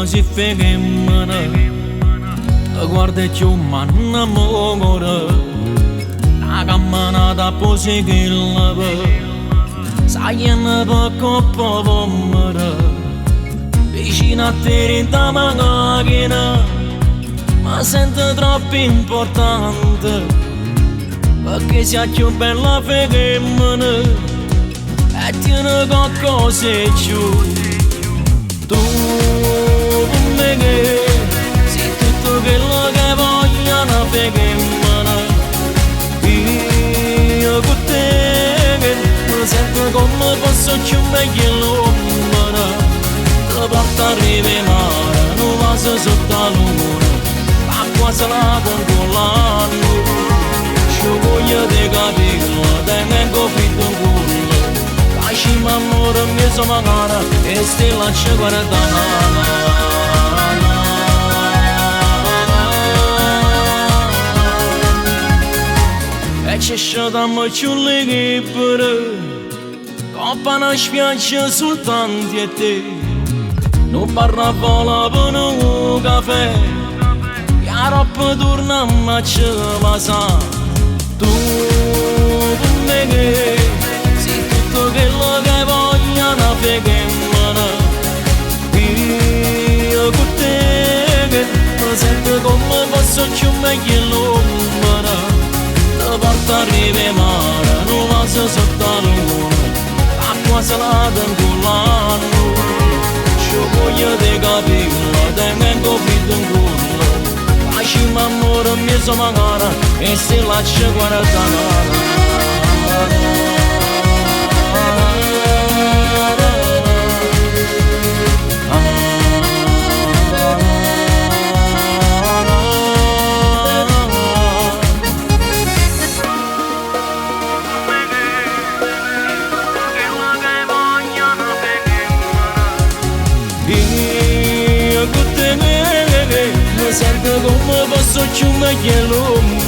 si femmina, guarda che un m'annamora, la camminata poi si chilla, sai che poco povera, vicino a te in da macchina, ma sento troppo importante, perché sei più bella femmina, e tieni qualcosa in più. Tu con me che sei tutto quello che voglio una femmina, io con te che mi sento come posso più meglio l'uomo, ti porto a rive mare, non vaso sotto la luna, l'acqua salata con l'anno, ci voglio di capirlo, tengo fitto in culo. Lasciami amore mio sono cara e stella ci guardano. E ci sciatiamo più le libere, coppa una spiaggia soltanto e te, non parla vola per un caffè, e a roba torniamo a ce la sa. Tu per me che sei tutto quello che voglio una femmina, io con te che mi sento come posso più meglio l'uomo, ti porto a rive mare, non vaso sotto la luna, l'acqua salata in l'anno, ci voglio di capirlo, tengo fitto in culo, lasciami amore mio sono cara e se lascia guardare. Io con te mi sento come posso più meglio l'uomo,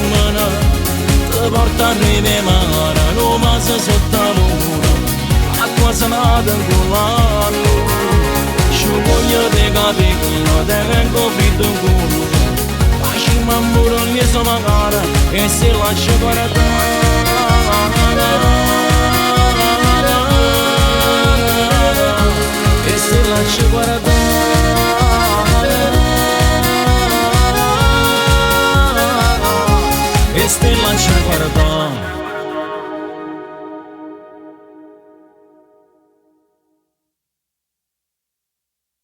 ti porto a rive mare, non vaso sotto la luna, l'acqua salata in l'anno, ci voglio di capirlo, tengo fitto in culo, lasciami amore mio sono cara e se lascia guardare. E se lascia guardare, e se lascia guardare.